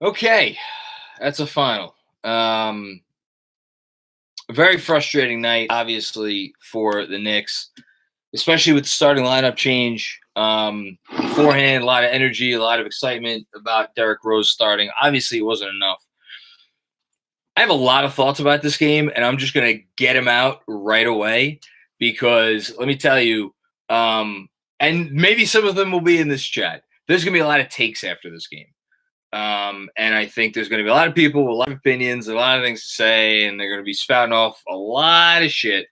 Okay, that's a final. A very frustrating night, obviously, for the Knicks, especially with the starting lineup change. Beforehand, a lot of energy, a lot of excitement about Derrick Rose starting. Obviously, it wasn't enough. I have a lot of thoughts about this game, and I'm just going to get them out right away because let me tell you, and maybe some of them will be in this chat. There's going to be a lot of takes after this game. And I think there's going to be a lot of people with a lot of opinions, a lot of things to say, and they're going to be spouting off a lot of shit.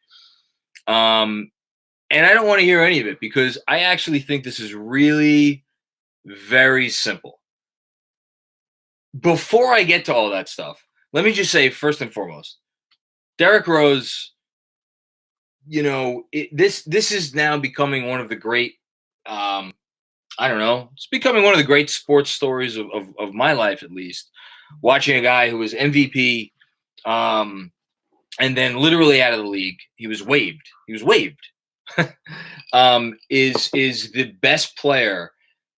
And I don't want to hear any of it because I actually think this is really very simple. Before I get to all that stuff, let me just say first and foremost, Derrick Rose, this is now becoming one of the great I don't know. It's becoming one of the great sports stories of my life, at least. Watching a guy who was MVP, and then literally out of the league, he was waived. Is the best player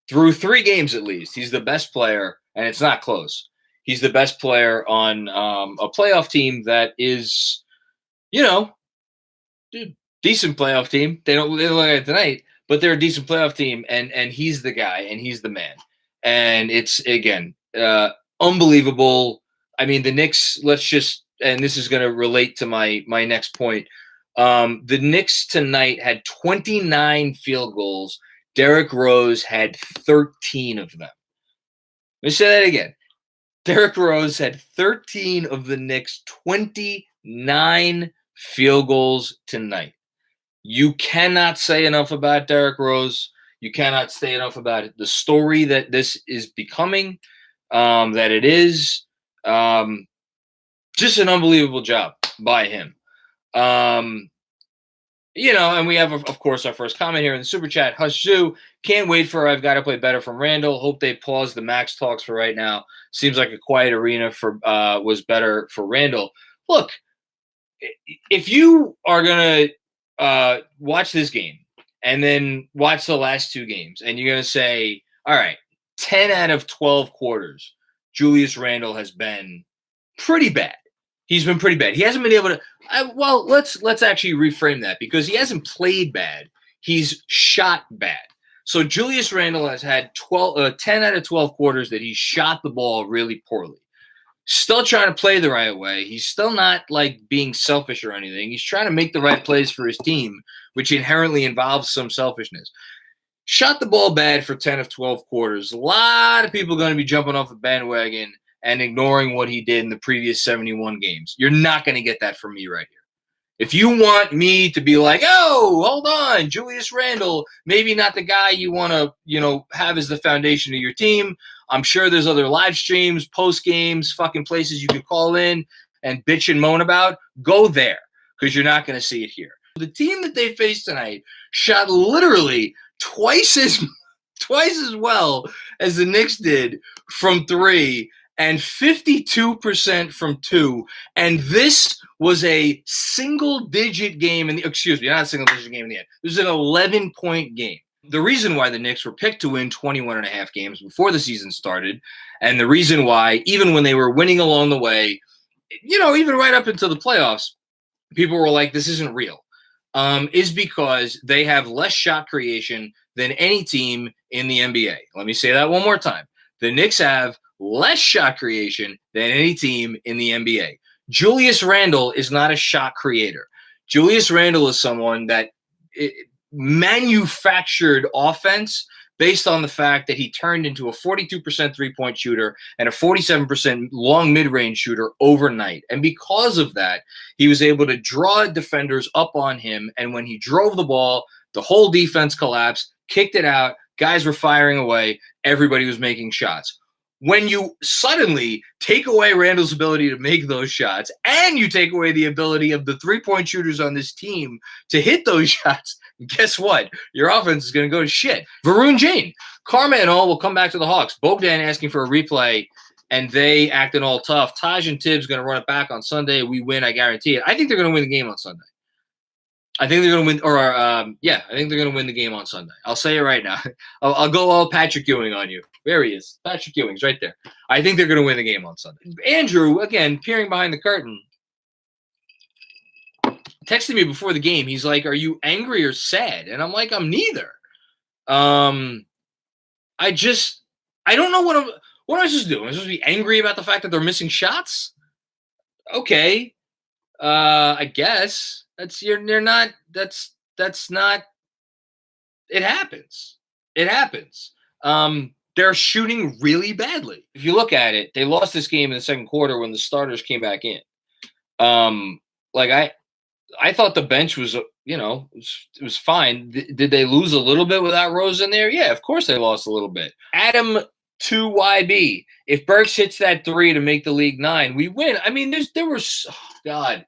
through 3 games at least. He's the best player, and it's not close. He's the best player on a playoff team that is, decent playoff team. They don't look at it tonight. But they're a decent playoff team, and he's the guy, and he's the man. And it's, again, unbelievable. I mean, the Knicks, and this is going to relate to my next point. The Knicks tonight had 29 field goals. Derrick Rose had 13 of them. Let me say that again. Derrick Rose had 13 of the Knicks' 29 field goals tonight. You cannot say enough about Derrick Rose. You cannot say enough about the story that this is becoming, that it is. Just an unbelievable job by him. And we have, of course, our first comment here in the Super Chat. Hush Zoo, can't wait for I've Got to Play Better from Randall. Hope they pause the Max talks for right now. Seems like a quiet arena was better for Randall. Look, if you are going to watch this game and then watch the last 2 games, and you're going to say, all right, 10 out of 12 quarters, Julius Randle has been pretty bad. He's been pretty bad. He hasn't been able to let's actually reframe that, because he hasn't played bad. He's shot bad. So Julius Randle has had 10 out of 12 quarters that he shot the ball really poorly. Still trying to play the right way. He's still not like being selfish or anything. He's trying to make the right plays for his team, which inherently involves some selfishness. Shot the ball bad for 10 of 12 quarters. A lot of people are going to be jumping off the bandwagon and ignoring what he did in the previous 71 games. You're not going to get that from me right here. If you want me to be like, oh, hold on, Julius Randle, maybe not the guy you want to, have as the foundation of your team. I'm sure there's other live streams, post games, fucking places you could call in and bitch and moan about. Go there, because you're not going to see it here. The team that they faced tonight shot literally twice as well as the Knicks did from 3 and 52% from 2. And this was a single-digit game not a single-digit game in the end. This was an 11-point game. The reason why the Knicks were picked to win 21.5 games before the season started, and the reason why, even when they were winning along the way, even right up into the playoffs, people were like, this isn't real, is because they have less shot creation than any team in the NBA. Let me say that one more time. The Knicks have less shot creation than any team in the NBA. Julius Randle is not a shot creator. Julius Randle is someone that manufactured offense based on the fact that he turned into a 42% three-point shooter and a 47% long mid-range shooter overnight. And because of that, he was able to draw defenders up on him. And when he drove the ball, the whole defense collapsed, kicked it out, guys were firing away, everybody was making shots. When you suddenly take away Randall's ability to make those shots, and you take away the ability of the three-point shooters on this team to hit those shots, guess what? Your offense is going to go to shit. Varun Jain, Karma and all will come back to the Hawks. Bogdan asking for a replay, and they acting all tough. Taj and Tibbs going to run it back on Sunday. We win, I guarantee it. I think they're going to win the game on Sunday. I think they're going to win, I think they're going to win the game on Sunday. I'll say it right now. I'll go all Patrick Ewing on you. There he is. Patrick Ewing's right there. I think they're going to win the game on Sunday. Andrew, again, peering behind the curtain, texted me before the game. He's like, "Are you angry or sad?" And I'm like, "I'm neither." I don't know what am I supposed to do? Am I supposed to be angry about the fact that they're missing shots? Okay. I guess you're not. That's not. It happens. It happens. They're shooting really badly. If you look at it, they lost this game in the second quarter when the starters came back in. I thought the bench was, it was fine. Did they lose a little bit without Rose in there? Yeah, of course they lost a little bit. Adam 2YB. If Burks hits that 3 to make the league 9, we win. I mean, God.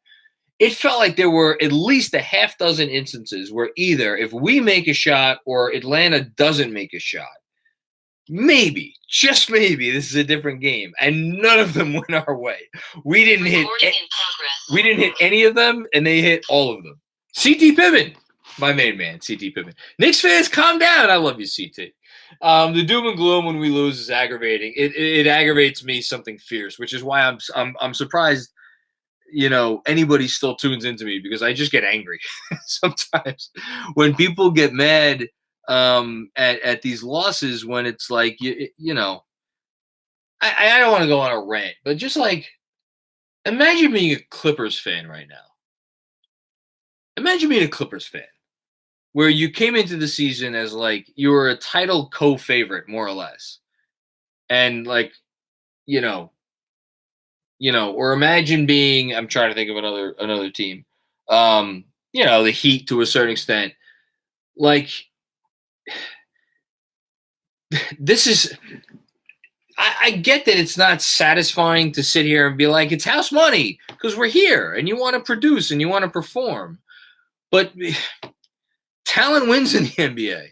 It felt like there were at least a half dozen instances where either if we make a shot or Atlanta doesn't make a shot, maybe, just maybe, this is a different game, and none of them went our way. We didn't hit any of them, and they hit all of them. CT Pippen, my main man, CT Pippen. Knicks fans, calm down. I love you, CT. The doom and gloom when we lose is aggravating. It aggravates me something fierce, which is why I'm surprised. Anybody still tunes into me because I just get angry sometimes when people get mad at these losses when it's like, I don't want to go on a rant, but just like, imagine being a Clippers fan right now. Imagine being a Clippers fan where you came into the season as like, you were a title co-favorite, more or less. And like, or imagine being, I'm trying to think of another team, the Heat to a certain extent. Like, this is, I get that it's not satisfying to sit here and be like, it's house money because we're here and you want to produce and you want to perform. But talent wins in the NBA.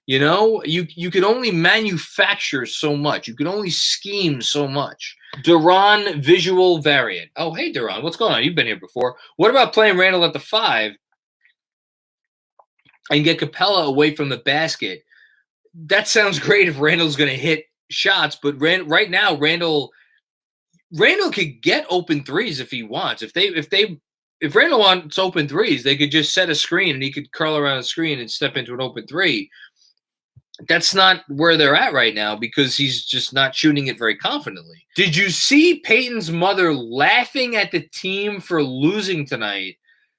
You can only manufacture so much. You can only scheme so much. Duran visual variant. Oh, hey, Duran, what's going on? You've been here before. What about playing Randall at the 5 and get Capella away from the basket? That sounds great if Randall's going to hit shots, but right now Randall could get open threes if he wants. If Randall wants open threes, they could just set a screen and he could curl around a screen and step into an open three. That's not where they're at right now because he's just not shooting it very confidently. Did you see Peyton's mother laughing at the team for losing tonight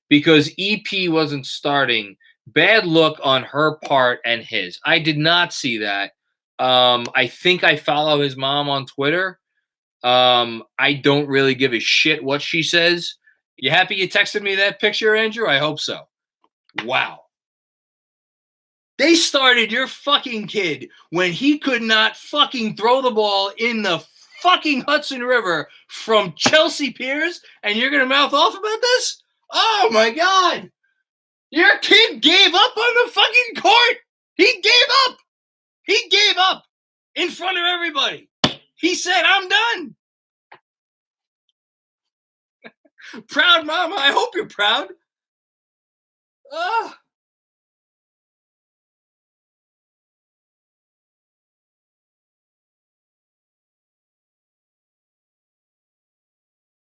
because EP wasn't starting? Bad look on her part and his. I did not see that. I think I follow his mom on Twitter. I don't really give a shit what she says. You happy you texted me that picture, Andrew? I hope so. Wow. They started your fucking kid when he could not fucking throw the ball in the fucking Hudson River from Chelsea Piers, and you're going to mouth off about this? Oh, my God. Your kid gave up on the fucking court. He gave up. He gave up in front of everybody. He said, I'm done. Proud mama. I hope you're proud. Oh.